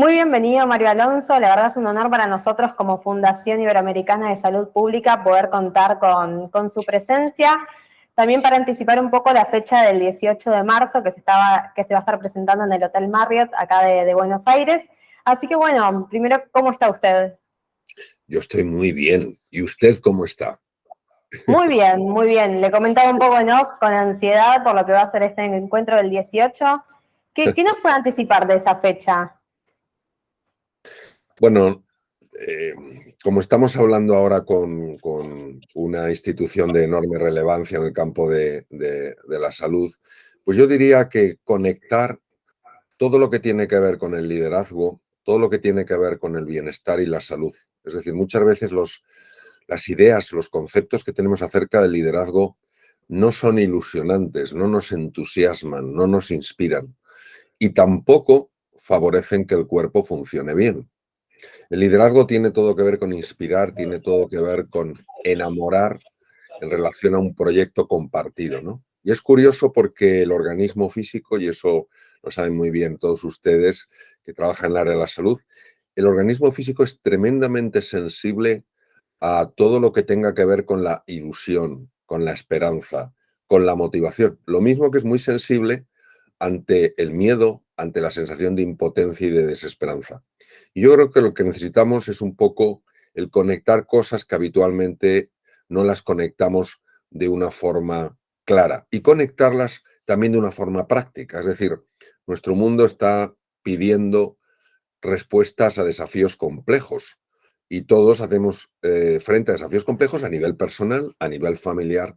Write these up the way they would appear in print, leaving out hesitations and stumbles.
Muy bienvenido, Mario Alonso. La verdad es un honor para nosotros como Fundación Iberoamericana de Salud Pública poder contar con su presencia. También para anticipar un poco la fecha del 18 de marzo que se va a estar presentando en el Hotel Marriott, acá de Buenos Aires. Así que bueno, primero, ¿cómo está usted? Yo estoy muy bien. ¿Y usted cómo está? Muy bien, muy bien. Le comentaba un poco, ¿no? Con ansiedad por lo que va a ser este encuentro del 18. ¿Qué nos puede anticipar de esa fecha? Bueno, como estamos hablando ahora con una institución de enorme relevancia en el campo de la salud, pues yo diría que conectar todo lo que tiene que ver con el liderazgo, todo lo que tiene que ver con el bienestar y la salud. Es decir, muchas veces las ideas, los conceptos que tenemos acerca del liderazgo no son ilusionantes, no nos entusiasman, no nos inspiran y tampoco favorecen que el cuerpo funcione bien. El liderazgo tiene todo que ver con inspirar, tiene todo que ver con enamorar en relación a un proyecto compartido, ¿no? Y es curioso porque el organismo físico, y eso lo saben muy bien todos ustedes que trabajan en el área de la salud, el organismo físico es tremendamente sensible a todo lo que tenga que ver con la ilusión, con la esperanza, con la motivación. Lo mismo que es muy sensible ante el miedo, ante la sensación de impotencia y de desesperanza. Y yo creo que lo que necesitamos es un poco el conectar cosas que habitualmente no las conectamos de una forma clara y conectarlas también de una forma práctica. Es decir, nuestro mundo está pidiendo respuestas a desafíos complejos y todos hacemos frente a desafíos complejos a nivel personal, a nivel familiar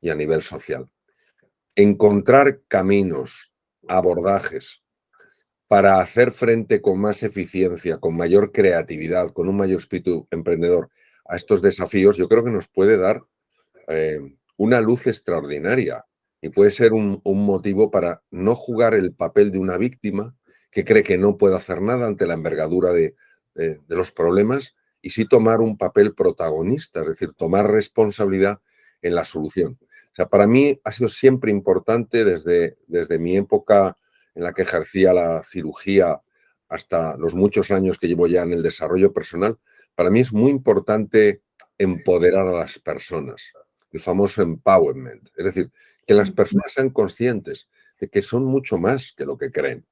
y a nivel social. Encontrar caminos, abordajes para hacer frente con más eficiencia, con mayor creatividad, con un mayor espíritu emprendedor a estos desafíos, yo creo que nos puede dar una luz extraordinaria y puede ser un motivo para no jugar el papel de una víctima que cree que no puede hacer nada ante la envergadura de los problemas y sí tomar un papel protagonista, es decir, tomar responsabilidad en la solución. O sea, para mí ha sido siempre importante desde mi época en la que ejercía la cirugía hasta los muchos años que llevo ya en el desarrollo personal, para mí es muy importante empoderar a las personas, el famoso empowerment, es decir, que las personas sean conscientes de que son mucho más que lo que creen,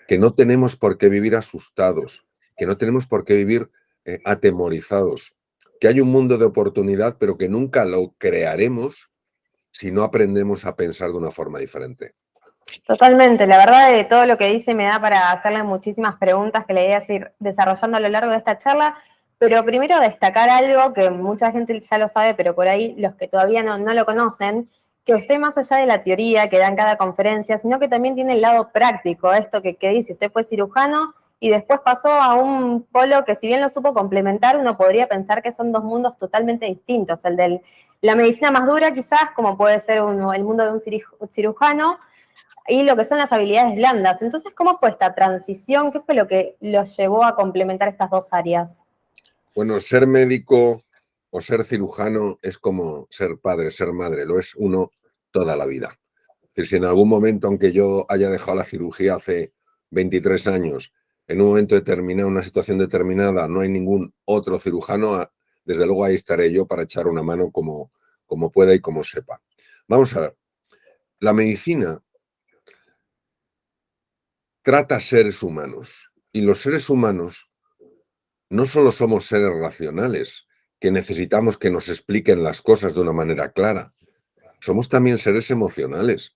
que no tenemos por qué vivir asustados, que no tenemos por qué vivir atemorizados, que hay un mundo de oportunidad, pero que nunca lo crearemos si no aprendemos a pensar de una forma diferente. Totalmente, la verdad de todo lo que dice me da para hacerle muchísimas preguntas que le voy a ir desarrollando a lo largo de esta charla, pero primero destacar algo que mucha gente ya lo sabe, pero por ahí los que todavía no lo conocen, que usted más allá de la teoría que da en cada conferencia, sino que también tiene el lado práctico, esto que dice, usted fue cirujano y después pasó a un polo que si bien lo supo complementar, uno podría pensar que son dos mundos totalmente distintos, el de la medicina más dura quizás, como puede ser el mundo de un cirujano, y lo que son las habilidades blandas. Entonces, ¿cómo fue esta transición? ¿Qué fue lo que los llevó a complementar estas dos áreas? Bueno, ser médico o ser cirujano es como ser padre, ser madre, lo es uno toda la vida. Es decir, si en algún momento, aunque yo haya dejado la cirugía hace 23 años, en un momento determinado, una situación determinada, no hay ningún otro cirujano, desde luego ahí estaré yo para echar una mano como pueda y como sepa. Vamos a ver, la medicina trata seres humanos y los seres humanos no solo somos seres racionales, que necesitamos que nos expliquen las cosas de una manera clara, somos también seres emocionales,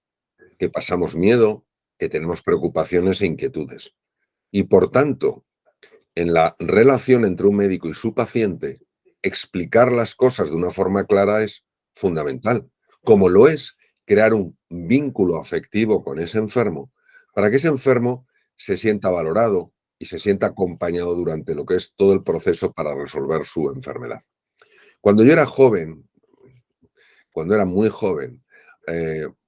que pasamos miedo, que tenemos preocupaciones e inquietudes. Y por tanto, en la relación entre un médico y su paciente, explicar las cosas de una forma clara es fundamental, como lo es crear un vínculo afectivo con ese enfermo, para que ese enfermo se sienta valorado y se sienta acompañado durante lo que es todo el proceso para resolver su enfermedad. Cuando yo era joven, cuando era muy joven,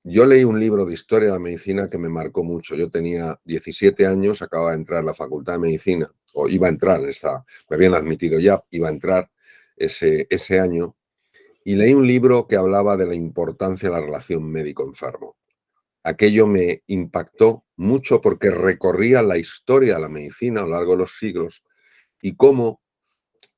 yo leí un libro de historia de la medicina que me marcó mucho. Yo tenía 17 años, acababa de entrar a la Facultad de Medicina, o iba a entrar, me habían admitido ya, iba a entrar ese año, y leí un libro que hablaba de la importancia de la relación médico-enfermo. Aquello me impactó mucho porque recorría la historia de la medicina a lo largo de los siglos y cómo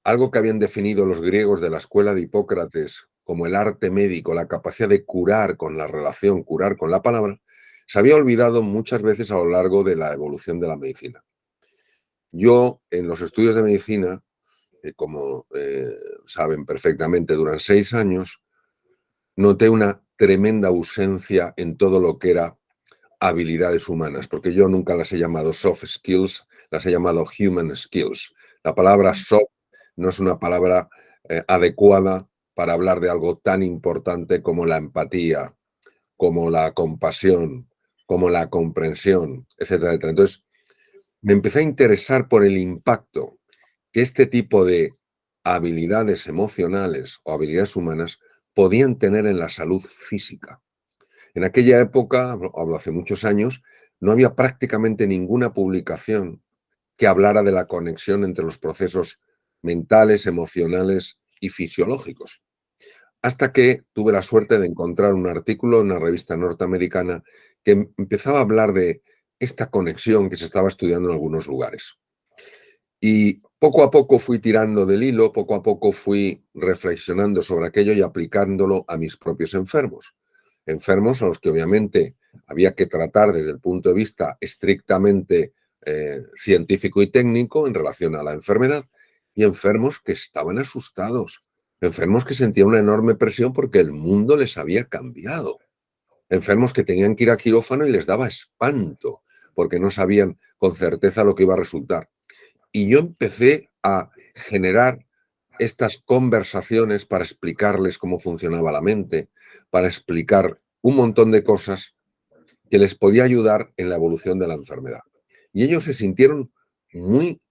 algo que habían definido los griegos de la escuela de Hipócrates como el arte médico, la capacidad de curar con la relación, curar con la palabra, se había olvidado muchas veces a lo largo de la evolución de la medicina. Yo, en los estudios de medicina, como saben perfectamente, duran 6 años, noté una tremenda ausencia en todo lo que era habilidades humanas, porque yo nunca las he llamado soft skills, las he llamado human skills. La palabra soft no es una palabra adecuada para hablar de algo tan importante como la empatía, como la compasión, como la comprensión, etcétera, etcétera. Entonces, me empecé a interesar por el impacto que este tipo de habilidades emocionales o habilidades humanas podían tener en la salud física. En aquella época, hablo hace muchos años, no había prácticamente ninguna publicación que hablara de la conexión entre los procesos mentales, emocionales y fisiológicos. Hasta que tuve la suerte de encontrar un artículo en una revista norteamericana que empezaba a hablar de esta conexión que se estaba estudiando en algunos lugares. Y poco a poco fui tirando del hilo, poco a poco fui reflexionando sobre aquello y aplicándolo a mis propios enfermos. Enfermos a los que obviamente había que tratar desde el punto de vista estrictamente científico y técnico en relación a la enfermedad, y enfermos que estaban asustados, enfermos que sentían una enorme presión porque el mundo les había cambiado, enfermos que tenían que ir a quirófano y les daba espanto porque no sabían con certeza lo que iba a resultar. Y yo empecé a generar estas conversaciones para explicarles cómo funcionaba la mente, para explicar un montón de cosas que les podía ayudar en la evolución de la enfermedad. Y ellos se sintieron muy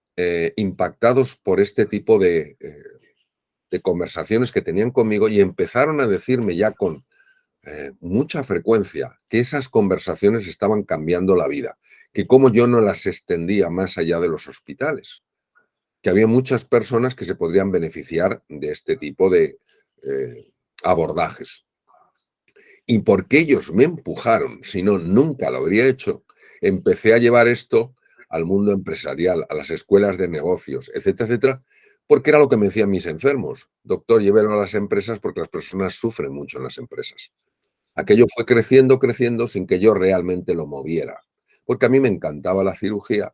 impactados por este tipo de conversaciones que tenían conmigo y empezaron a decirme ya con mucha frecuencia que esas conversaciones estaban cambiando la vida, que como yo no las extendía más allá de los hospitales, que había muchas personas que se podrían beneficiar de este tipo de abordajes. Y porque ellos me empujaron, si no, nunca lo habría hecho, empecé a llevar esto al mundo empresarial, a las escuelas de negocios, etcétera, etcétera, porque era lo que me decían mis enfermos. Doctor, llévelo a las empresas porque las personas sufren mucho en las empresas. Aquello fue creciendo, creciendo sin que yo realmente lo moviera, porque a mí me encantaba la cirugía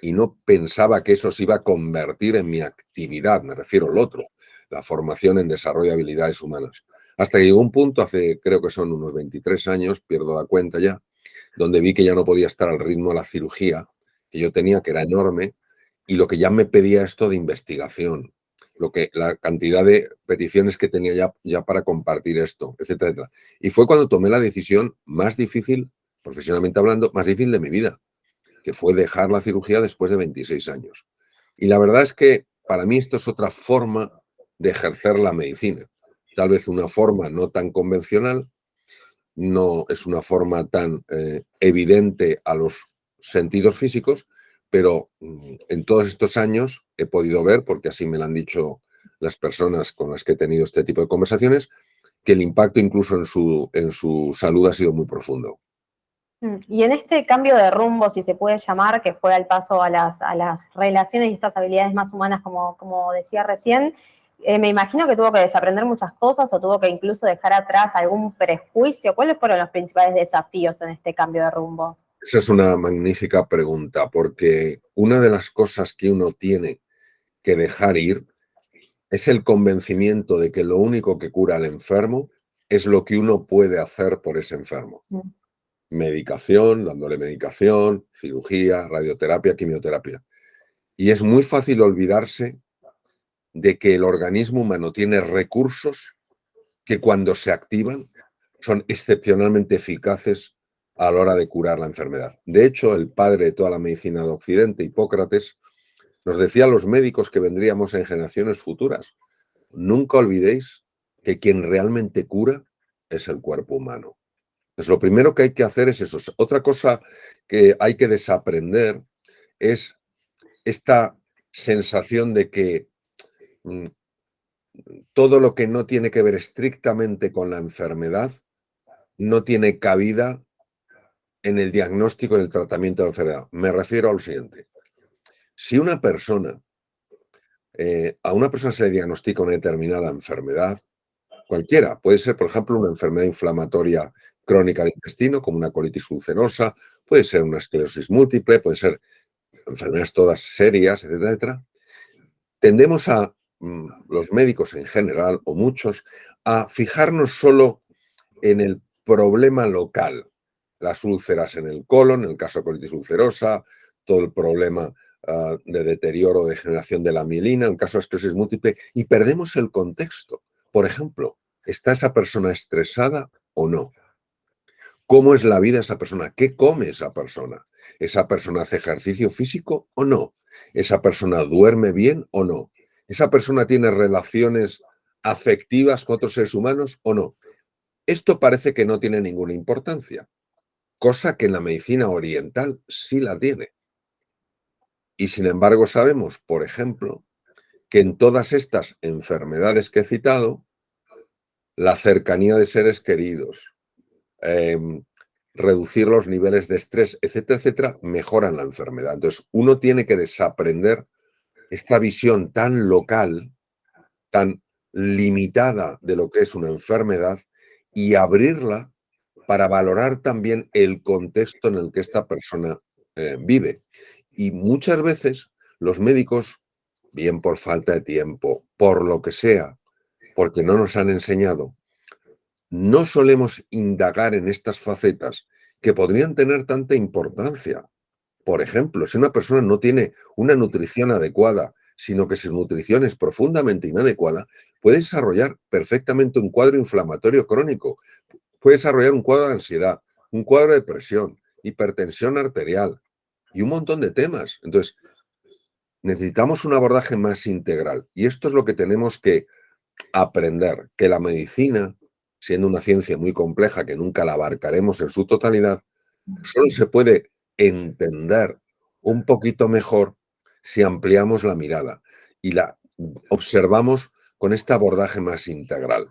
y no pensaba que eso se iba a convertir en mi actividad, me refiero al otro, la formación en desarrollo de habilidades humanas. Hasta que llegó un punto, hace creo que son unos 23 años, pierdo la cuenta ya, donde vi que ya no podía estar al ritmo de la cirugía que yo tenía, que era enorme, y lo que ya me pedía esto de investigación, la cantidad de peticiones que tenía ya para compartir esto, etcétera, etcétera. Y fue cuando tomé la decisión más difícil, profesionalmente hablando, más difícil de mi vida, que fue dejar la cirugía después de 26 años. Y la verdad es que para mí esto es otra forma de ejercer la medicina. Tal vez una forma no tan convencional, no es una forma tan evidente a los sentidos físicos, pero en todos estos años he podido ver, porque así me lo han dicho las personas con las que he tenido este tipo de conversaciones, que el impacto incluso en su salud ha sido muy profundo. Y en este cambio de rumbo, si se puede llamar, que fue al paso a las relaciones y estas habilidades más humanas, como decía recién, me imagino que tuvo que desaprender muchas cosas o tuvo que incluso dejar atrás algún prejuicio. ¿Cuáles fueron los principales desafíos en este cambio de rumbo? Esa es una magnífica pregunta, porque una de las cosas que uno tiene que dejar ir es el convencimiento de que lo único que cura al enfermo es lo que uno puede hacer por ese enfermo. Medicación, dándole medicación, cirugía, radioterapia, quimioterapia. Y es muy fácil olvidarse de que el organismo humano tiene recursos que cuando se activan son excepcionalmente eficaces a la hora de curar la enfermedad. De hecho, el padre de toda la medicina de Occidente, Hipócrates, nos decía a los médicos que vendríamos en generaciones futuras: nunca olvidéis que quien realmente cura es el cuerpo humano. Pues lo primero que hay que hacer es eso. Otra cosa que hay que desaprender es esta sensación de que mm, todo lo que no tiene que ver estrictamente con la enfermedad no tiene cabida en el diagnóstico y el tratamiento de la enfermedad. Me refiero a lo siguiente. Si a una persona se le diagnostica una determinada enfermedad, cualquiera, puede ser, por ejemplo, una enfermedad inflamatoria crónica del intestino, como una colitis ulcerosa, puede ser una esclerosis múltiple, puede ser enfermedades todas serias, etcétera, etcétera. Tendemos los médicos en general, o muchos, a fijarnos solo en el problema local. Las úlceras en el colon, en el caso de colitis ulcerosa, todo el problema de deterioro o degeneración de la mielina, en caso de esclerosis múltiple, y perdemos el contexto. Por ejemplo, ¿está esa persona estresada o no? ¿Cómo es la vida de esa persona? ¿Qué come esa persona? ¿Esa persona hace ejercicio físico o no? ¿Esa persona duerme bien o no? ¿Esa persona tiene relaciones afectivas con otros seres humanos o no? Esto parece que no tiene ninguna importancia, cosa que en la medicina oriental sí la tiene. Y sin embargo sabemos, por ejemplo, que en todas estas enfermedades que he citado, la cercanía de seres queridos, em, reducir los niveles de estrés, etcétera, etcétera, mejoran la enfermedad. Entonces, uno tiene que desaprender esta visión tan local, tan limitada de lo que es una enfermedad y abrirla para valorar también el contexto en el que esta persona vive. Y muchas veces los médicos, bien por falta de tiempo, por lo que sea, porque no nos han enseñado, no solemos indagar en estas facetas que podrían tener tanta importancia. Por ejemplo, si una persona no tiene una nutrición adecuada, sino que su nutrición es profundamente inadecuada, puede desarrollar perfectamente un cuadro inflamatorio crónico, puede desarrollar un cuadro de ansiedad, un cuadro de depresión, hipertensión arterial y un montón de temas. Entonces, necesitamos un abordaje más integral y esto es lo que tenemos que aprender, que la medicina, siendo una ciencia muy compleja que nunca la abarcaremos en su totalidad, solo se puede entender un poquito mejor si ampliamos la mirada y la observamos con este abordaje más integral.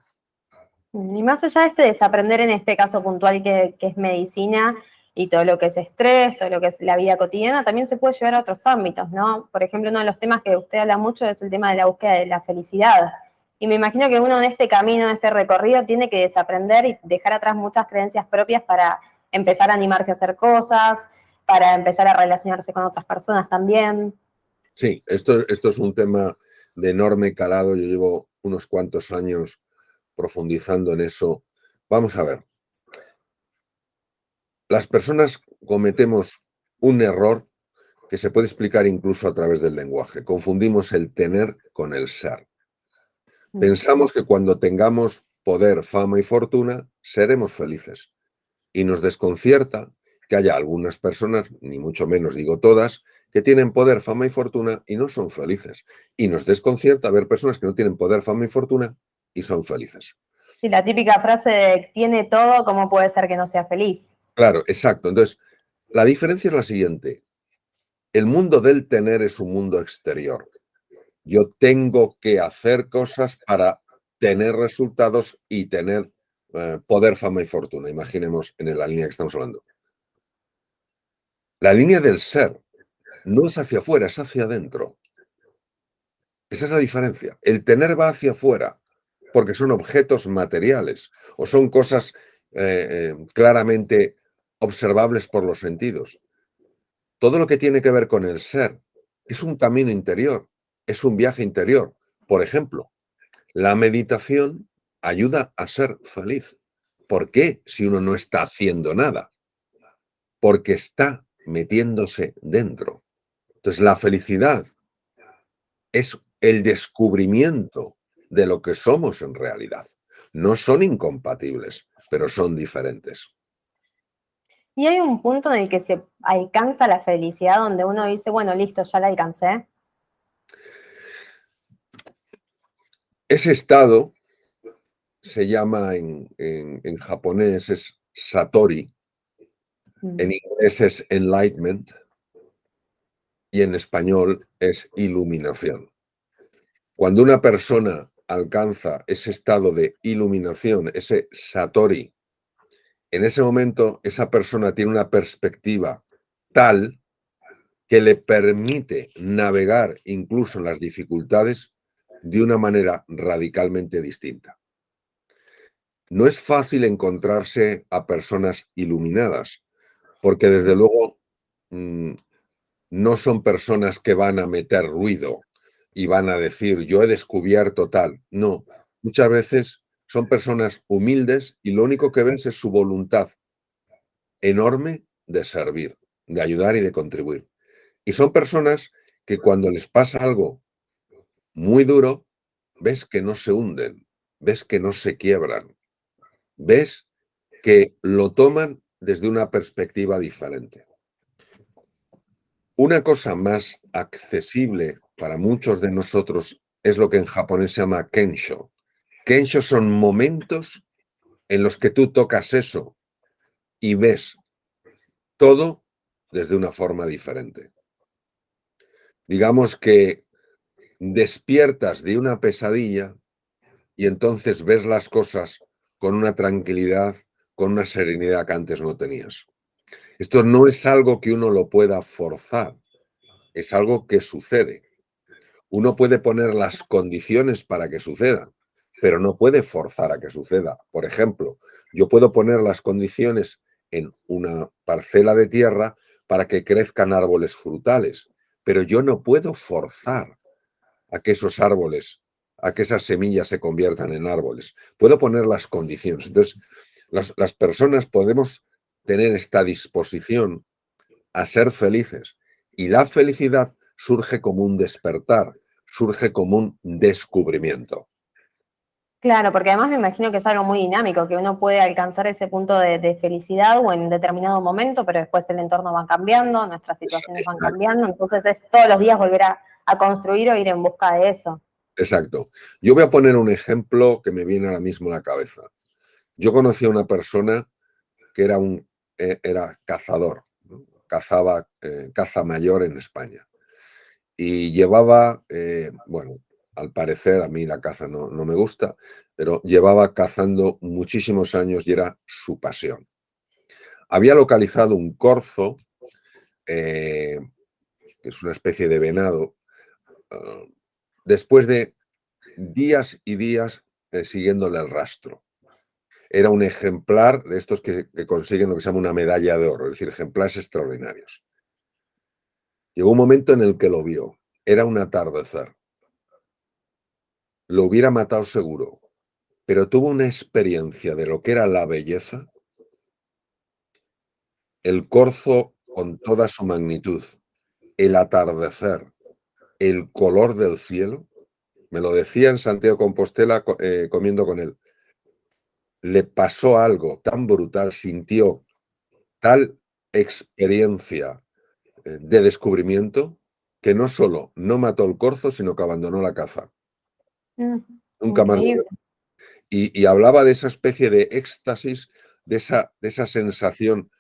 Y más allá de este desaprender en este caso puntual que es medicina y todo lo que es estrés, todo lo que es la vida cotidiana, también se puede llevar a otros ámbitos, ¿no? Por ejemplo, uno de los temas que usted habla mucho es el tema de la búsqueda de la felicidad. Y me imagino que uno en este camino, en este recorrido, tiene que desaprender y dejar atrás muchas creencias propias para empezar a animarse a hacer cosas, para empezar a relacionarse con otras personas también. Sí, esto es un tema de enorme calado. Yo llevo unos cuantos años profundizando en eso. Vamos a ver. Las personas cometemos un error que se puede explicar incluso a través del lenguaje. Confundimos el tener con el ser. Pensamos que cuando tengamos poder, fama y fortuna, seremos felices. Y nos desconcierta que haya algunas personas, ni mucho menos digo todas, que tienen poder, fama y fortuna y no son felices. Y nos desconcierta ver personas que no tienen poder, fama y fortuna y son felices. Sí, la típica frase de tiene todo, ¿cómo puede ser que no sea feliz? Claro, exacto. Entonces, la diferencia es la siguiente. El mundo del tener es un mundo exterior. Yo tengo que hacer cosas para tener resultados y tener poder, fama y fortuna. Imaginemos en la línea que estamos hablando. La línea del ser no es hacia afuera, es hacia adentro. Esa es la diferencia. El tener va hacia afuera porque son objetos materiales o son cosas claramente observables por los sentidos. Todo lo que tiene que ver con el ser es un camino interior, es un viaje interior. Por ejemplo, la meditación ayuda a ser feliz. ¿Por qué si uno no está haciendo nada? Porque está metiéndose dentro. Entonces, la felicidad es el descubrimiento de lo que somos en realidad. No son incompatibles, pero son diferentes. Y hay un punto en el que se alcanza la felicidad donde uno dice, bueno, listo, ya la alcancé. Ese estado se llama en japonés es satori, en inglés es enlightenment y en español es iluminación. Cuando una persona alcanza ese estado de iluminación, ese satori, en ese momento esa persona tiene una perspectiva tal que le permite navegar incluso en las dificultades de una manera radicalmente distinta. No es fácil encontrarse a personas iluminadas, porque desde luego mm, no son personas que van a meter ruido y van a decir yo he descubierto tal. No, muchas veces son personas humildes y lo único que ves es su voluntad enorme de servir, de ayudar y de contribuir. Y son personas que cuando les pasa algo muy duro, ves que no se hunden, ves que no se quiebran, ves que lo toman desde una perspectiva diferente. Una cosa más accesible para muchos de nosotros es lo que en japonés se llama kensho. Kensho son momentos en los que tú tocas eso y ves todo desde una forma diferente. Digamos que despiertas de una pesadilla y entonces ves las cosas con una tranquilidad, con una serenidad que antes no tenías. Esto no es algo que uno lo pueda forzar, es algo que sucede. Uno puede poner las condiciones para que suceda, pero no puede forzar a que suceda. Por ejemplo, yo puedo poner las condiciones en una parcela de tierra para que crezcan árboles frutales, pero yo no puedo forzar a que esos árboles, a que esas semillas se conviertan en árboles. Puedo poner las condiciones. Entonces, las personas podemos tener esta disposición a ser felices y la felicidad surge como un despertar, surge como un descubrimiento. Claro, porque además me imagino que es algo muy dinámico, que uno puede alcanzar ese punto de felicidad o en determinado momento, pero después el entorno va cambiando, nuestras situaciones van Exacto. cambiando, entonces es todos los días volver a construir o ir en busca de eso. Exacto. Yo voy a poner un ejemplo que me viene ahora mismo a la cabeza. Yo conocí a una persona que era cazador, ¿no? Cazaba caza mayor en España. Y llevaba, bueno, al parecer a mí la caza no me gusta, pero llevaba cazando muchísimos años y era su pasión. Había localizado un corzo, que es una especie de venado, ah, después de días y días siguiéndole el rastro. Era un ejemplar de estos que consiguen lo que se llama una medalla de oro, es decir, ejemplares extraordinarios. Llegó un momento en el que lo vio. Era un atardecer. Lo hubiera matado seguro, pero tuvo una experiencia de lo que era la belleza, el corzo con toda su magnitud, el atardecer, el color del cielo. Me lo decía en Santiago de Compostela comiendo con él. Le pasó algo tan brutal, sintió tal experiencia de descubrimiento que no solo no mató el corzo, sino que abandonó la caza. Mm, Nunca más volvió. increíble. Y hablaba de esa especie de éxtasis, de esa sensación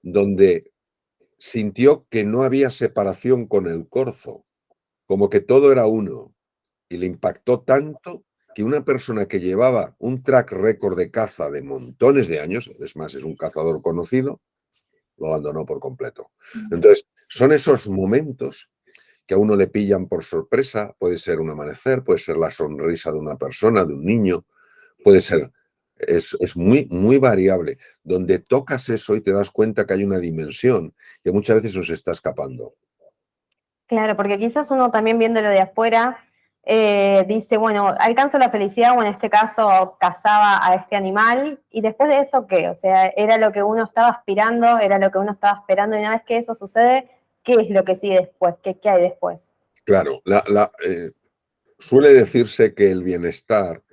donde sintió que no había separación con el corzo, como que todo era uno. Y le impactó tanto que una persona que llevaba un track record de caza de montones de años, es más, es un cazador conocido, lo abandonó por completo. Entonces, son esos momentos que a uno le pillan por sorpresa, puede ser un amanecer, puede ser la sonrisa de una persona, de un niño, puede ser, es muy, muy variable, donde tocas eso y te das cuenta que hay una dimensión que muchas veces nos está escapando. Claro, porque quizás uno también viéndolo de afuera dice, bueno, alcanzo la felicidad o en este caso cazaba a este animal y después de eso, ¿qué? O sea, era lo que uno estaba aspirando, era lo que uno estaba esperando y una vez que eso sucede, ¿qué es lo que sigue después? ¿Qué hay después? Claro, suele decirse que el bienestar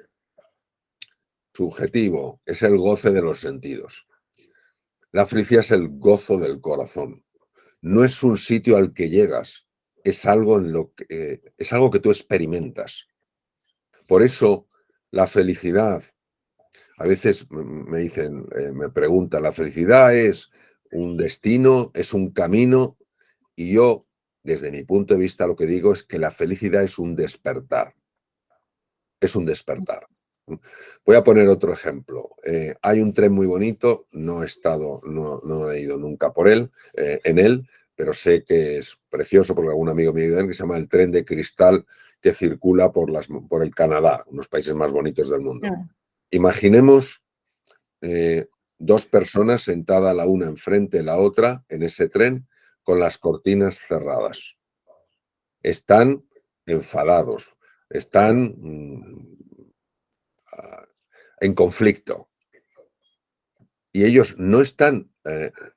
subjetivo es el goce de los sentidos. La felicidad es el gozo del corazón. No es un sitio al que llegas, es algo es algo que tú experimentas. Por eso la felicidad, a veces me dicen, me preguntan, ¿la felicidad es un destino, es un camino? Y yo, desde mi punto de vista, lo que digo es que la felicidad es un despertar. Es un despertar. Voy a poner otro ejemplo. Hay un tren muy bonito, no he estado, no he ido nunca por él, en él, pero sé que es precioso porque algún amigo me ha ido en él, que se llama el tren de cristal que circula por el Canadá, unos países más bonitos del mundo. Mm. Imaginemos dos personas sentadas la una enfrente de la otra en ese tren con las cortinas cerradas. Están enfadados, están en conflicto y ellos no están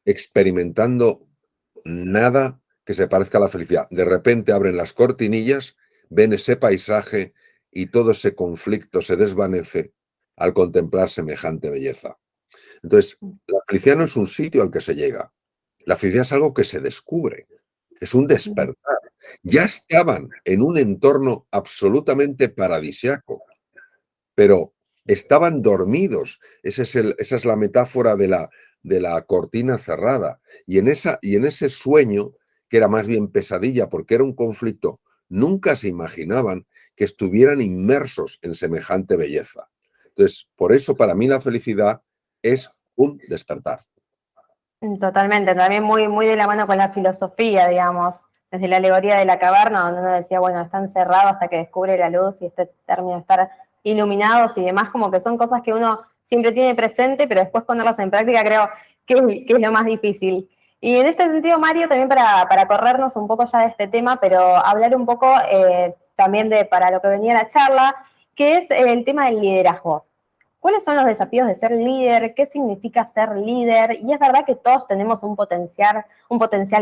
experimentando nada que se parezca a la felicidad. De repente abren las cortinillas, ven ese paisaje y todo ese conflicto se desvanece al contemplar semejante belleza. Entonces, la felicidad no es un sitio al que se llega. La felicidad es algo que se descubre, es un despertar. Ya estaban en un entorno absolutamente paradisiaco, pero estaban dormidos. Esa es la metáfora de la cortina cerrada. Y en ese sueño, que era más bien pesadilla porque era un conflicto, nunca se imaginaban que estuvieran inmersos en semejante belleza. Entonces, por eso para mí la felicidad es un despertar. Totalmente, también muy, muy de la mano con la filosofía, digamos, desde la alegoría de la caverna, donde uno decía, bueno, está encerrado hasta que descubre la luz y este término de estar iluminados y demás, como que son cosas que uno siempre tiene presente, pero después ponerlas en práctica creo que es lo más difícil. Y en este sentido, Mario, también para corrernos un poco ya de este tema, pero hablar un poco también para lo que venía la charla, que es el tema del liderazgo. ¿Cuáles son los desafíos de ser líder? ¿Qué significa ser líder? ¿Y es verdad que todos tenemos un potencial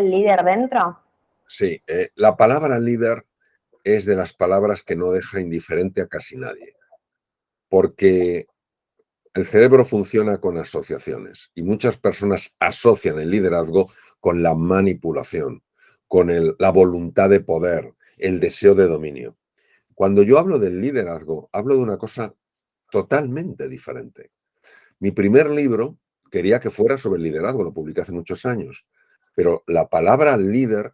líder dentro? Sí, la palabra líder es de las palabras que no deja indiferente a casi nadie, porque el cerebro funciona con asociaciones y muchas personas asocian el liderazgo con la manipulación, con la voluntad de poder, el deseo de dominio. Cuando yo hablo del liderazgo, hablo de una cosa totalmente diferente. Mi primer libro quería que fuera sobre el liderazgo, lo publiqué hace muchos años, pero la palabra líder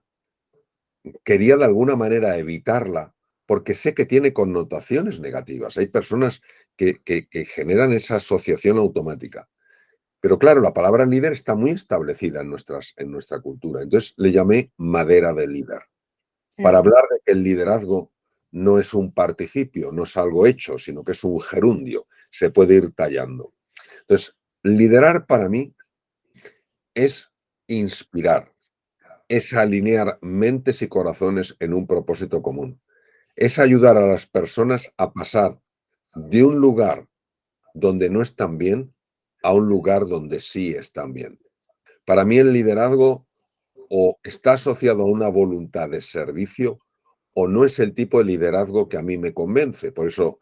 quería de alguna manera evitarla porque sé que tiene connotaciones negativas. Hay personas que generan esa asociación automática. Pero claro, la palabra líder está muy establecida en nuestra cultura. Entonces le llamé madera de líder, para hablar de que el liderazgo no es un participio, no es algo hecho, sino que es un gerundio, se puede ir tallando. Entonces, liderar para mí es inspirar, es alinear mentes y corazones en un propósito común, es ayudar a las personas a pasar de un lugar donde no están bien a un lugar donde sí están bien. Para mí el liderazgo o está asociado a una voluntad de servicio o no es el tipo de liderazgo que a mí me convence. Por eso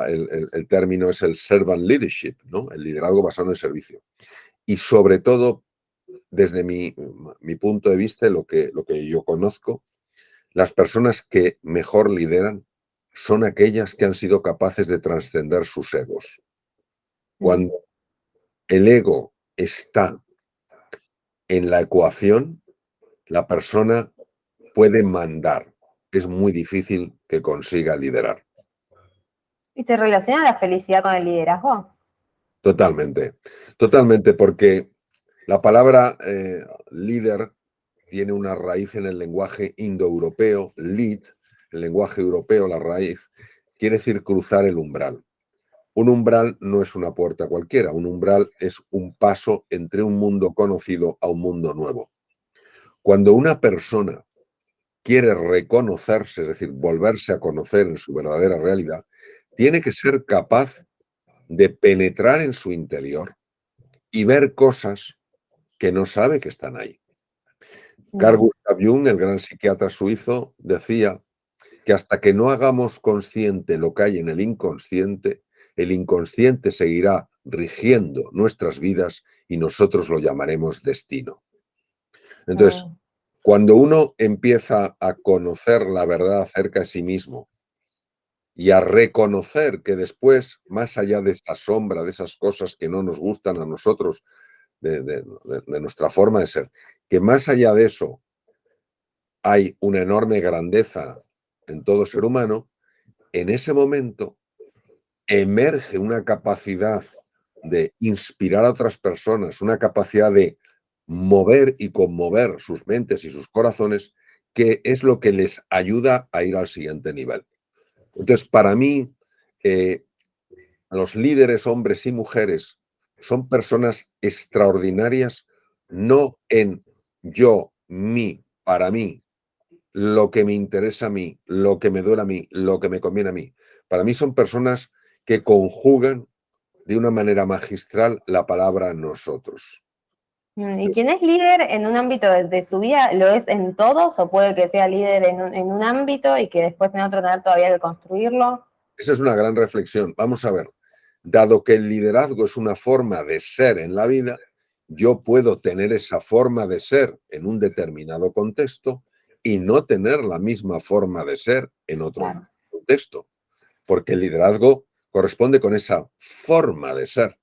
el término es el servant leadership, ¿no? El liderazgo basado en el servicio. Y sobre todo, desde mi punto de vista, lo que yo conozco, las personas que mejor lideran son aquellas que han sido capaces de trascender sus egos. Cuando el ego está en la ecuación, la persona puede mandar. Es muy difícil que consiga liderar. ¿Y se relaciona la felicidad con el liderazgo? Totalmente. Totalmente, porque la palabra líder tiene una raíz en el lenguaje indoeuropeo, lead, el lenguaje europeo, la raíz, quiere decir cruzar el umbral. Un umbral no es una puerta cualquiera, un umbral es un paso entre un mundo conocido a un mundo nuevo. Cuando una persona quiere reconocerse, es decir, volverse a conocer en su verdadera realidad, tiene que ser capaz de penetrar en su interior y ver cosas que no sabe que están ahí. Carl Gustav Jung, el gran psiquiatra suizo, decía que hasta que no hagamos consciente lo que hay en el inconsciente seguirá rigiendo nuestras vidas y nosotros lo llamaremos destino. Entonces, cuando uno empieza a conocer la verdad acerca de sí mismo y a reconocer que después, más allá de esta sombra, de esas cosas que no nos gustan a nosotros, de nuestra forma de ser, que más allá de eso hay una enorme grandeza en todo ser humano, en ese momento emerge una capacidad de inspirar a otras personas, una capacidad de mover y conmover sus mentes y sus corazones, que es lo que les ayuda a ir al siguiente nivel. Entonces, para mí, los líderes, hombres y mujeres, son personas extraordinarias, no en yo, mí, para mí, lo que me interesa a mí, lo que me duele a mí, lo que me conviene a mí. Para mí son personas que conjugan de una manera magistral la palabra nosotros. ¿Y quién es líder en un ámbito de su vida, lo es en todos o puede que sea líder en un ámbito y que después en otro tener todavía que construirlo? Esa es una gran reflexión. Vamos a ver, dado que el liderazgo es una forma de ser en la vida, yo puedo tener esa forma de ser en un determinado contexto y no tener la misma forma de ser en otro Claro. contexto, porque el liderazgo corresponde con esa forma de ser.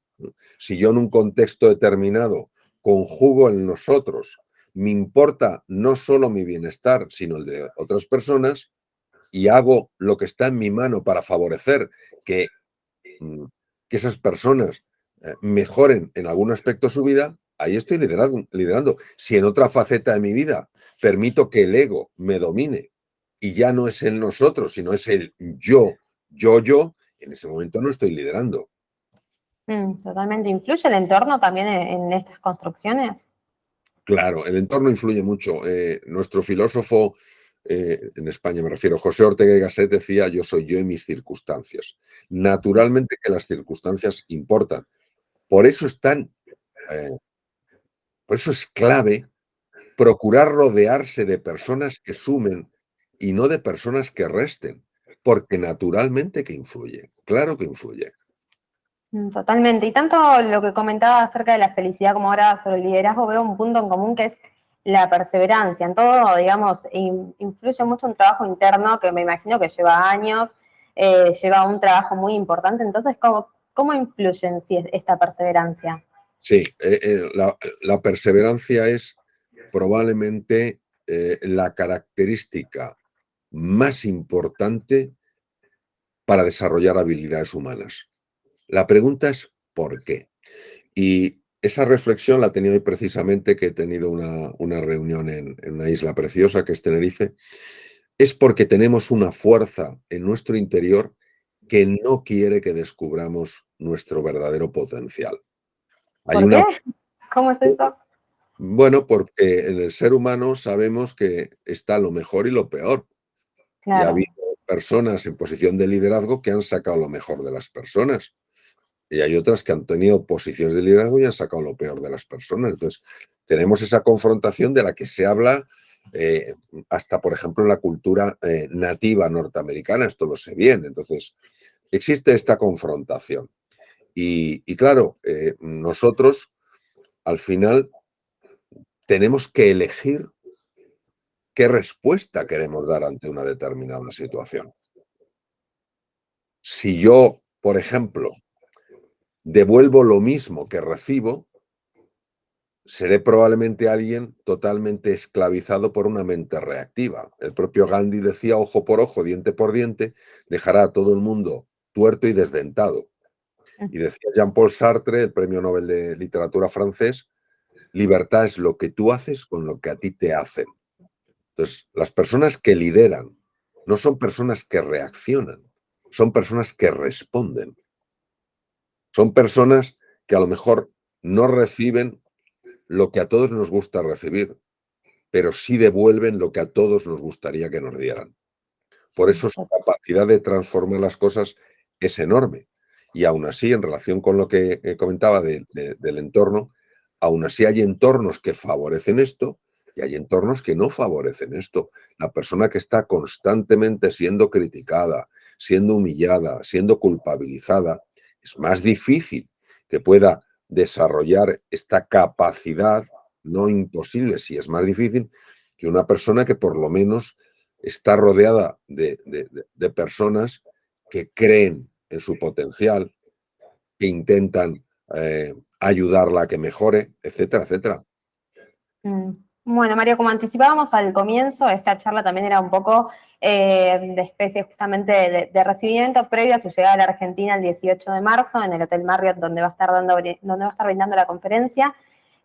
Si yo en un contexto determinado conjugo en nosotros, me importa no solo mi bienestar, sino el de otras personas, y hago lo que está en mi mano para favorecer que, mm, que esas personas mejoren en algún aspecto de su vida, ahí estoy liderando. Si en otra faceta de mi vida permito que el ego me domine y ya no es el nosotros, sino es el yo, en ese momento no estoy liderando. Totalmente. ¿Influye el entorno también en estas construcciones? Claro, el entorno influye mucho. Nuestro filósofo, en España me refiero, José Ortega y Gasset decía, yo soy yo y mis circunstancias. Naturalmente que las circunstancias importan. Por eso eh, por eso es clave procurar rodearse de personas que sumen y no de personas que resten, porque naturalmente que influye, claro que influye. Totalmente. Y tanto lo que comentaba acerca de la felicidad como ahora sobre el liderazgo, veo un punto en común que es la perseverancia. En todo, digamos, influye mucho un trabajo interno que me imagino que lleva años, lleva un trabajo muy importante. Entonces, ¿cómo influye en sí esta perseverancia? Sí, la perseverancia es probablemente la característica más importante para desarrollar habilidades humanas. La pregunta es ¿por qué? Y esa reflexión la he tenido hoy precisamente, que he tenido una reunión en una isla preciosa que es Tenerife, es porque tenemos una fuerza en nuestro interior que no quiere que descubramos nuestro verdadero potencial. Hay ¿Por una, qué? ¿Cómo es eso? bueno, porque en el ser humano sabemos que está lo mejor y lo peor. Y ha Claro. habido personas en posición de liderazgo que han sacado lo mejor de las personas. Y hay otras que han tenido posiciones de liderazgo y han sacado lo peor de las personas. Entonces, tenemos esa confrontación de la que se habla hasta, por ejemplo, en la cultura nativa norteamericana. Esto lo sé bien. Entonces, existe esta confrontación. Y claro, nosotros al final tenemos que elegir qué respuesta queremos dar ante una determinada situación. Si yo, por ejemplo, devuelvo lo mismo que recibo, seré probablemente alguien totalmente esclavizado por una mente reactiva. El propio Gandhi decía, ojo por ojo, diente por diente, dejará a todo el mundo tuerto y desdentado. Y decía Jean-Paul Sartre, el premio Nobel de Literatura francés, libertad es lo que tú haces con lo que a ti te hacen. Entonces, las personas que lideran no son personas que reaccionan, son personas que responden. Son personas que a lo mejor no reciben lo que a todos nos gusta recibir, pero sí devuelven lo que a todos nos gustaría que nos dieran. Por eso su capacidad de transformar las cosas es enorme. Y aún así, en relación con lo que comentaba del entorno, aún así hay entornos que favorecen esto y hay entornos que no favorecen esto. La persona que está constantemente siendo criticada, siendo humillada, siendo culpabilizada, es más difícil que pueda desarrollar esta capacidad, no imposible, si es más difícil, que una persona que por lo menos está rodeada de personas que creen en su potencial, que intentan ayudarla a que mejore, etcétera, etcétera. Mm. Bueno, Mario, como anticipábamos al comienzo, esta charla también era un poco de especie justamente de recibimiento previo a su llegada a la Argentina el 18 de marzo en el Hotel Marriott, donde va a estar brindando la conferencia.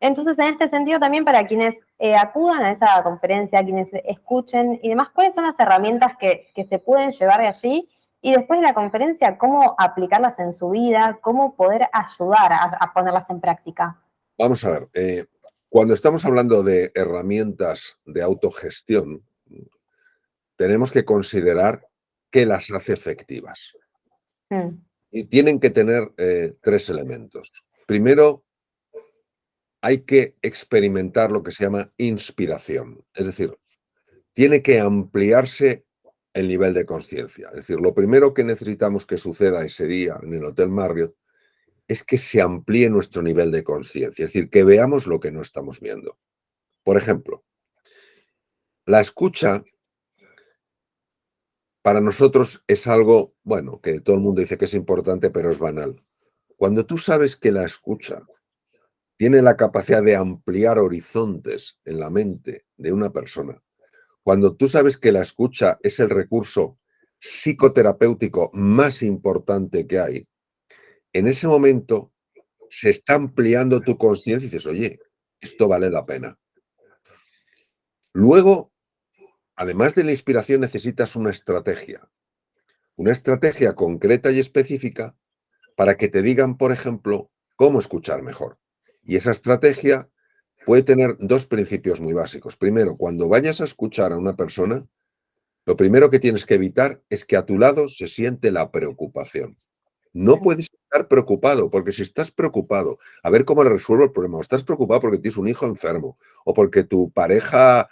Entonces, en este sentido, también para quienes acudan a esa conferencia, quienes escuchen y demás, ¿cuáles son las herramientas que se pueden llevar de allí? Y después de la conferencia, ¿cómo aplicarlas en su vida? ¿Cómo poder ayudar a ponerlas en práctica? Vamos a ver, cuando estamos hablando de herramientas de autogestión, tenemos que considerar qué las hace efectivas. Y tienen que tener 3 elementos. Primero, hay que experimentar lo que se llama inspiración. Es decir, tiene que ampliarse el nivel de conciencia. Es decir, lo primero que necesitamos que suceda ese día en el Hotel Marriott es que se amplíe nuestro nivel de conciencia. Es decir, que veamos lo que no estamos viendo. Por ejemplo, la escucha para nosotros es algo, bueno, que todo el mundo dice que es importante, pero es banal. Cuando tú sabes que la escucha tiene la capacidad de ampliar horizontes en la mente de una persona, cuando tú sabes que la escucha es el recurso psicoterapéutico más importante que hay, en ese momento se está ampliando tu conciencia y dices, oye, esto vale la pena. Luego, además de la inspiración, necesitas una estrategia concreta y específica para que te digan, por ejemplo, cómo escuchar mejor. Y esa estrategia puede tener 2 principios muy básicos. Primero, cuando vayas a escuchar a una persona, lo primero que tienes que evitar es que a tu lado se siente la preocupación. No puedes estar preocupado, porque si estás preocupado, a ver cómo le resuelvo el problema, o estás preocupado porque tienes un hijo enfermo, o porque tu pareja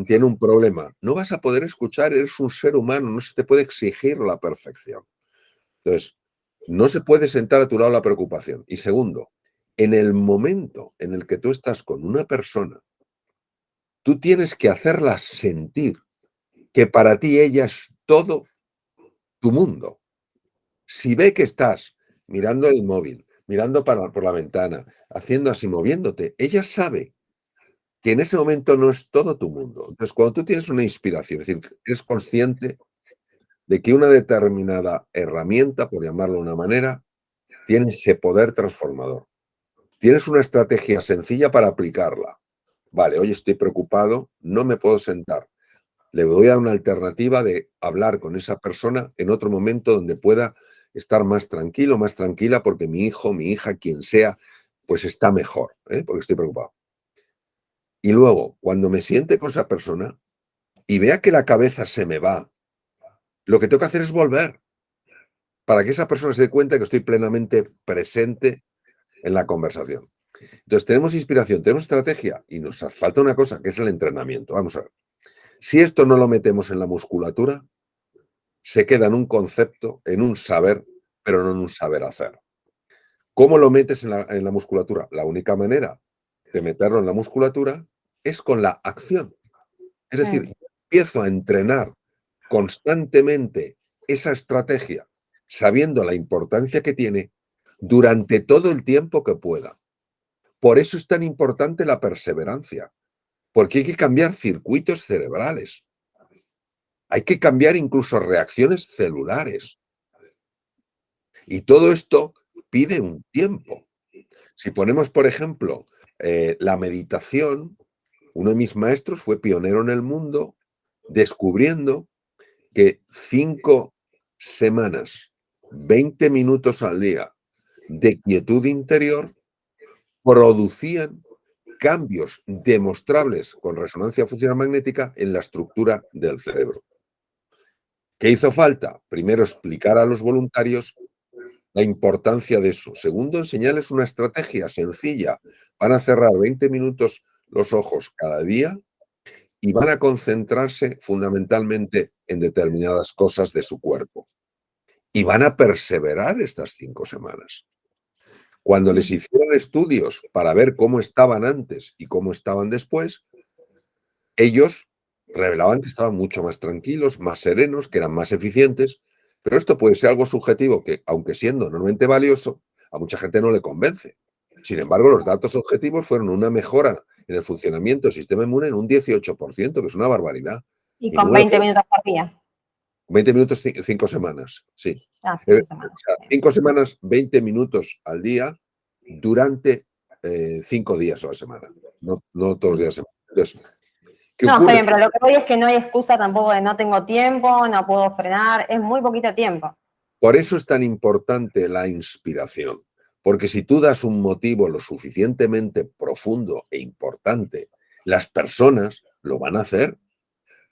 tiene un problema, no vas a poder escuchar, eres un ser humano, no se te puede exigir la perfección. Entonces, no se puede sentar a tu lado la preocupación. Y segundo, en el momento en el que tú estás con una persona, tú tienes que hacerla sentir que para ti ella es todo tu mundo. Si ve que estás mirando el móvil, mirando por la ventana, haciendo así, moviéndote, ella sabe que en ese momento no es todo tu mundo. Entonces, cuando tú tienes una inspiración, es decir, eres consciente de que una determinada herramienta, por llamarlo de una manera, tiene ese poder transformador. Tienes una estrategia sencilla para aplicarla. Vale, hoy estoy preocupado, no me puedo sentar. Le voy a dar una alternativa de hablar con esa persona en otro momento donde pueda estar más tranquilo, más tranquila, porque mi hijo, mi hija, quien sea, pues está mejor, porque estoy preocupado. Y luego, cuando me siente con esa persona y vea que la cabeza se me va, lo que tengo que hacer es volver para que esa persona se dé cuenta que estoy plenamente presente en la conversación. Entonces, tenemos inspiración, tenemos estrategia y nos falta una cosa, que es el entrenamiento. Vamos a ver. Si esto no lo metemos en la musculatura, se queda en un concepto, en un saber, pero no en un saber hacer. ¿Cómo lo metes en la musculatura? La única manera de meterlo en la musculatura es con la acción. Es decir, empiezo a entrenar constantemente esa estrategia, sabiendo la importancia que tiene durante todo el tiempo que pueda. Por eso es tan importante la perseverancia, porque hay que cambiar circuitos cerebrales. Hay que cambiar incluso reacciones celulares. Y todo esto pide un tiempo. Si ponemos, por ejemplo, la meditación, uno de mis maestros fue pionero en el mundo descubriendo que 5 semanas, 20 minutos al día de quietud interior producían cambios demostrables con resonancia funcional magnética en la estructura del cerebro. ¿Qué hizo falta? Primero, explicar a los voluntarios la importancia de eso. Segundo, enseñarles una estrategia sencilla. Van a cerrar 20 minutos los ojos cada día y van a concentrarse fundamentalmente en determinadas cosas de su cuerpo. Y van a perseverar estas 5 semanas. Cuando les hicieron estudios para ver cómo estaban antes y cómo estaban después, ellos revelaban que estaban mucho más tranquilos, más serenos, que eran más eficientes, pero esto puede ser algo subjetivo que, aunque siendo normalmente valioso, a mucha gente no le convence. Sin embargo, los datos objetivos fueron una mejora en el funcionamiento del sistema inmune en un 18%, que es una barbaridad. Y con 20 minutos por día. 20 minutos, 5 semanas, sí. Ah, O 5 semanas. sea, 5 semanas, 20 minutos al día durante 5 días a la semana, no todos los días a la semana. Entonces, ¿qué No, está ocurre? bien, pero lo que voy es que no hay excusa tampoco de no tengo tiempo, no puedo frenar, es muy poquito tiempo. Por eso es tan importante la inspiración, porque si tú das un motivo lo suficientemente profundo e importante, las personas lo van a hacer.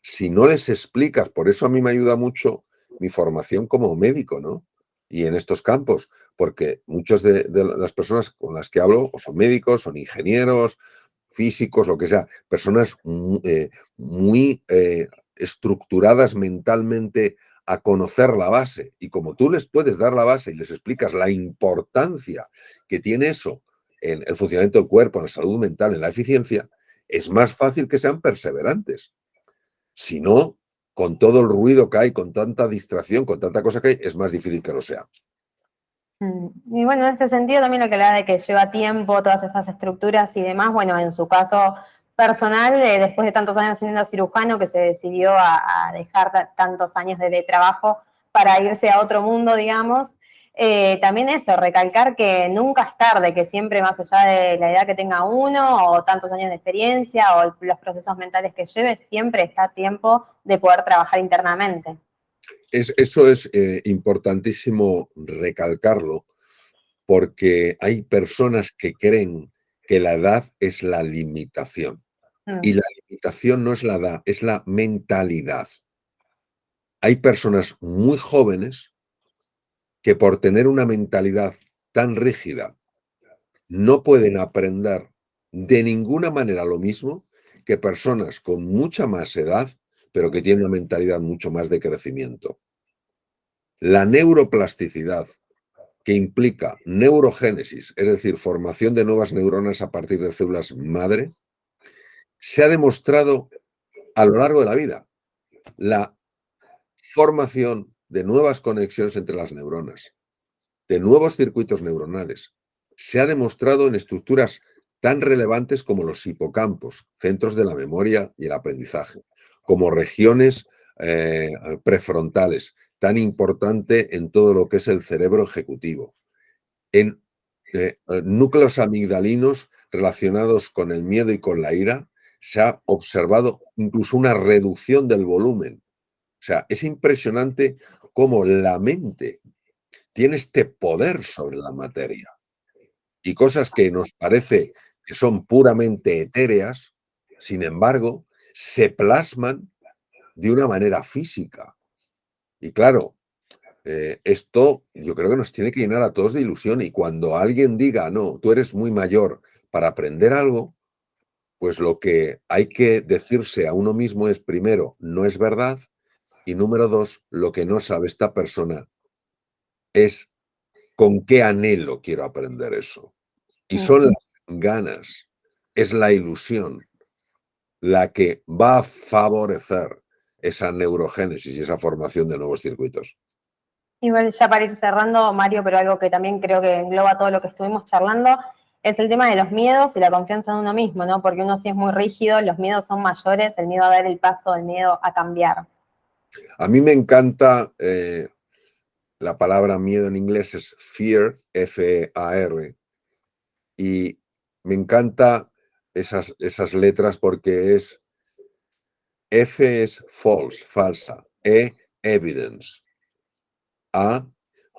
Si no les explicas, por eso a mí me ayuda mucho mi formación como médico, ¿no? Y en estos campos, porque muchas de las personas con las que hablo o son médicos, son ingenieros, físicos, lo que sea, personas muy estructuradas mentalmente a conocer la base. Y como tú les puedes dar la base y les explicas la importancia que tiene eso en el funcionamiento del cuerpo, en la salud mental, en la eficiencia, es más fácil que sean perseverantes. Si no, con todo el ruido que hay, con tanta distracción, con tanta cosa que hay, es más difícil que lo sea. Y bueno, en este sentido también lo que habla de que lleva tiempo, todas esas estructuras y demás, bueno, en su caso personal, después de tantos años siendo cirujano, que se decidió a dejar tantos años de trabajo para irse a otro mundo, digamos, también eso, recalcar que nunca es tarde, que siempre más allá de la edad que tenga uno o tantos años de experiencia o los procesos mentales que lleve, siempre está a tiempo de poder trabajar internamente. Eso es importantísimo recalcarlo, porque hay personas que creen que la edad es la limitación. Y la limitación no es la edad, es la mentalidad. Hay personas muy jóvenes que por tener una mentalidad tan rígida no pueden aprender de ninguna manera lo mismo que personas con mucha más edad, pero que tienen una mentalidad mucho más de crecimiento. La neuroplasticidad, que implica neurogénesis, es decir, formación de nuevas neuronas a partir de células madre, se ha demostrado a lo largo de la vida. La formación de nuevas conexiones entre las neuronas, de nuevos circuitos neuronales, se ha demostrado en estructuras tan relevantes como los hipocampos, centros de la memoria y el aprendizaje, como regiones prefrontales, tan importante en todo lo que es el cerebro ejecutivo, en núcleos amigdalinos relacionados con el miedo y con la ira, se ha observado incluso una reducción del volumen. O sea, es impresionante cómo la mente tiene este poder sobre la materia. Y cosas que nos parece que son puramente etéreas, sin embargo, se plasman de una manera física. Y claro, esto yo creo que nos tiene que llenar a todos de ilusión. Y cuando alguien diga, no, tú eres muy mayor para aprender algo, pues lo que hay que decirse a uno mismo es, primero, no es verdad. Y número dos, lo que no sabe esta persona es con qué anhelo quiero aprender eso. Y son las ganas, es la ilusión la que va a favorecer esa neurogénesis y esa formación de nuevos circuitos. Igual ya para ir cerrando, Mario, pero algo que también creo que engloba todo lo que estuvimos charlando, es el tema de los miedos y la confianza en uno mismo, ¿no? Porque uno sí es muy rígido, los miedos son mayores, el miedo a dar el paso, el miedo a cambiar. A mí me encanta, la palabra miedo en inglés es fear, F-E-A-R, y me encanta esas letras porque F es false, falsa, E, evidence, A,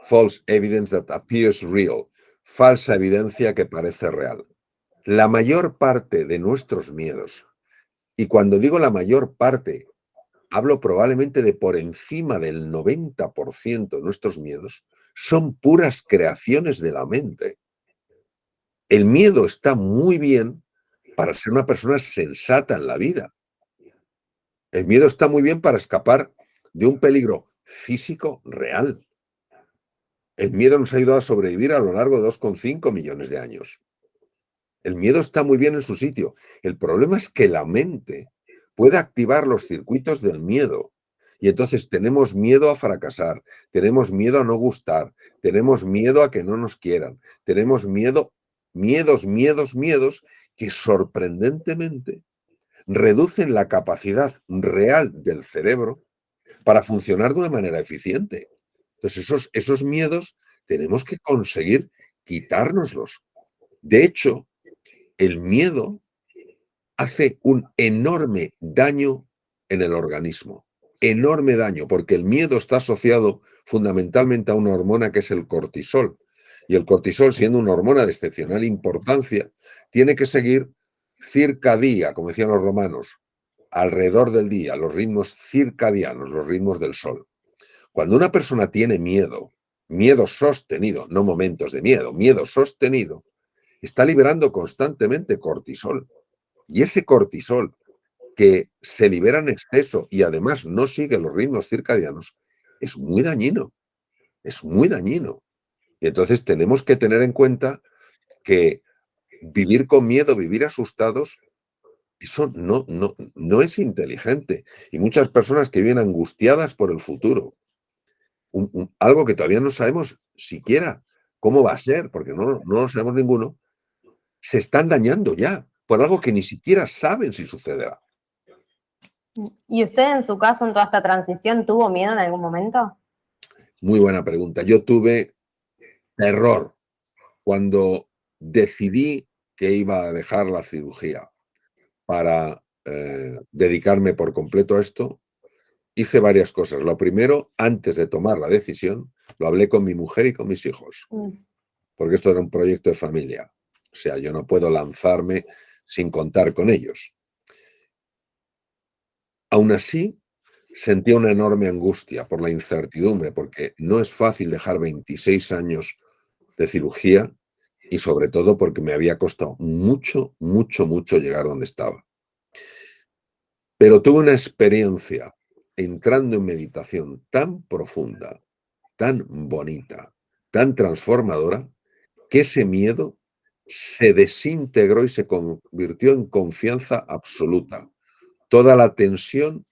false evidence that appears real, falsa evidencia que parece real. La mayor parte de nuestros miedos, y cuando digo la mayor parte, hablo probablemente de por encima del 90% de nuestros miedos, son puras creaciones de la mente. El miedo está muy bien para ser una persona sensata en la vida. El miedo está muy bien para escapar de un peligro físico real. El miedo nos ha ayudado a sobrevivir a lo largo de 2,5 millones de años. El miedo está muy bien en su sitio. El problema es que la mente puede activar los circuitos del miedo. Y entonces tenemos miedo a fracasar, tenemos miedo a no gustar, tenemos miedo a que no nos quieran, tenemos miedos que sorprendentemente reducen la capacidad real del cerebro para funcionar de una manera eficiente. Entonces, esos miedos tenemos que conseguir quitárnoslos. De hecho, el miedo hace un enorme daño en el organismo. Enorme daño, porque el miedo está asociado fundamentalmente a una hormona que es el cortisol. Y el cortisol, siendo una hormona de excepcional importancia, tiene que seguir circadía, como decían los romanos, alrededor del día, los ritmos circadianos, los ritmos del sol. Cuando una persona tiene miedo, miedo sostenido, no momentos de miedo, miedo sostenido, está liberando constantemente cortisol. Y ese cortisol que se libera en exceso y además no sigue los ritmos circadianos, es muy dañino, es muy dañino. Y entonces tenemos que tener en cuenta que vivir con miedo, vivir asustados, eso no es inteligente. Y muchas personas que viven angustiadas por el futuro, algo que todavía no sabemos siquiera cómo va a ser, porque no lo sabemos ninguno, se están dañando ya por algo que ni siquiera saben si sucederá. ¿Y usted en su caso, en toda esta transición, tuvo miedo en algún momento? Muy buena pregunta. Yo tuve terror cuando decidí que iba a dejar la cirugía para dedicarme por completo a esto. Hice varias cosas. Lo primero, antes de tomar la decisión, lo hablé con mi mujer y con mis hijos, porque esto era un proyecto de familia. O sea, yo no puedo lanzarme sin contar con ellos. Aún así, sentía una enorme angustia por la incertidumbre, porque no es fácil dejar 26 años de cirugía y sobre todo porque me había costado mucho, mucho, mucho llegar donde estaba. Pero tuve una experiencia entrando en meditación tan profunda, tan bonita, tan transformadora, que ese miedo se desintegró y se convirtió en confianza absoluta. Toda la tensión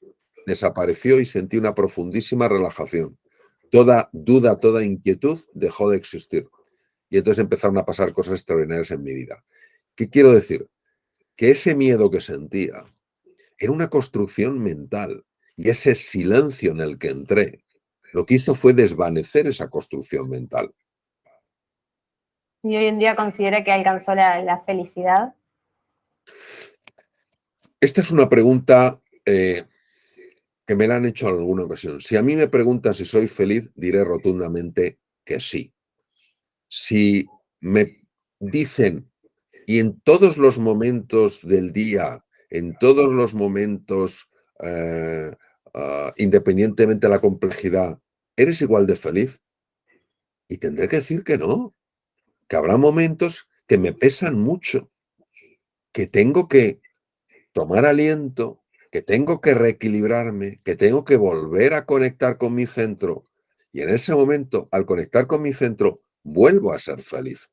desapareció y sentí una profundísima relajación. Toda duda, toda inquietud dejó de existir. Y entonces empezaron a pasar cosas extraordinarias en mi vida. ¿Qué quiero decir? Que ese miedo que sentía era una construcción mental y ese silencio en el que entré lo que hizo fue desvanecer esa construcción mental. ¿Y hoy en día considera que alcanzó la felicidad? Esta es una pregunta que me la han hecho en alguna ocasión. Si a mí me preguntan si soy feliz, diré rotundamente que sí. Si me dicen, y en todos los momentos del día, en todos los momentos, independientemente de la complejidad, ¿eres igual de feliz? Y tendré que decir que no, que habrá momentos que me pesan mucho, que tengo que tomar aliento, que tengo que reequilibrarme, que tengo que volver a conectar con mi centro. Y en ese momento, al conectar con mi centro, vuelvo a ser feliz.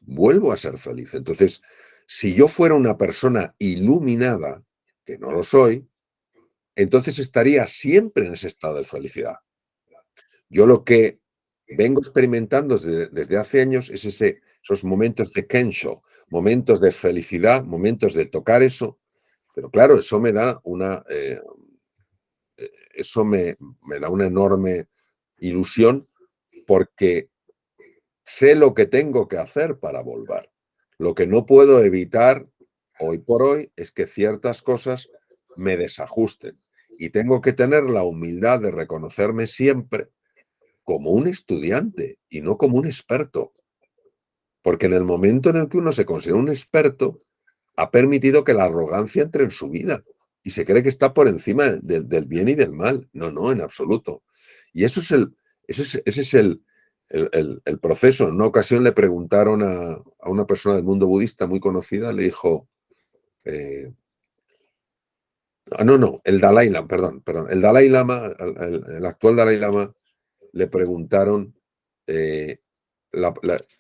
Vuelvo a ser feliz. Entonces, si yo fuera una persona iluminada, que no lo soy, entonces estaría siempre en ese estado de felicidad. Yo lo que vengo experimentando desde hace años es esos momentos de Kensho, momentos de felicidad, momentos de tocar eso, pero claro, eso me da me da una enorme ilusión porque sé lo que tengo que hacer para volver. Lo que no puedo evitar hoy por hoy es que ciertas cosas me desajusten y tengo que tener la humildad de reconocerme siempre como un estudiante y no como un experto. Porque en el momento en el que uno se considera un experto, ha permitido que la arrogancia entre en su vida y se cree que está por encima del bien y del mal. No, no, en absoluto. Y eso es ese es el proceso. En una ocasión le preguntaron a una persona del mundo budista muy conocida, le dijo, no, el Dalai Lama, perdón, el Dalai Lama, el actual Dalai Lama, le preguntaron, el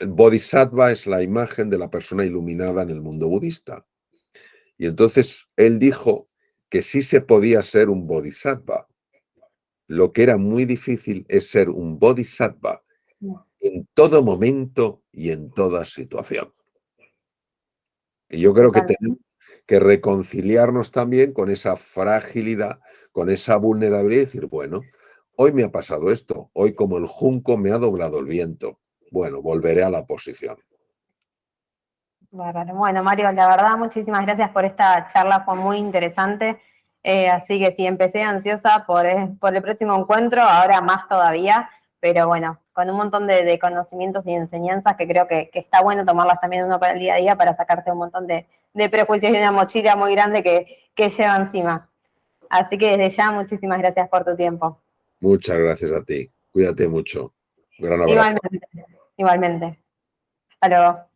Bodhisattva es la imagen de la persona iluminada en el mundo budista. Y entonces él dijo que sí se podía ser un bodhisattva. Lo que era muy difícil es ser un bodhisattva en todo momento y en toda situación. Y yo creo que Totalmente. tenemos que reconciliarnos también con esa fragilidad, con esa vulnerabilidad y decir, bueno, hoy me ha pasado esto, hoy como el junco me ha doblado el viento. Bueno, volveré a la posición. Bárbaro. Bueno, Mario, la verdad, muchísimas gracias por esta charla, fue muy interesante. Así que sí, empecé ansiosa por el próximo encuentro, ahora más todavía, pero bueno, con un montón de conocimientos y enseñanzas que creo que está bueno tomarlas también uno para el día a día para sacarse un montón de prejuicios y una mochila muy grande que lleva encima. Así que desde ya, muchísimas gracias por tu tiempo. Muchas gracias a ti. Cuídate mucho. Un gran abrazo. Igualmente, igualmente. Hasta luego.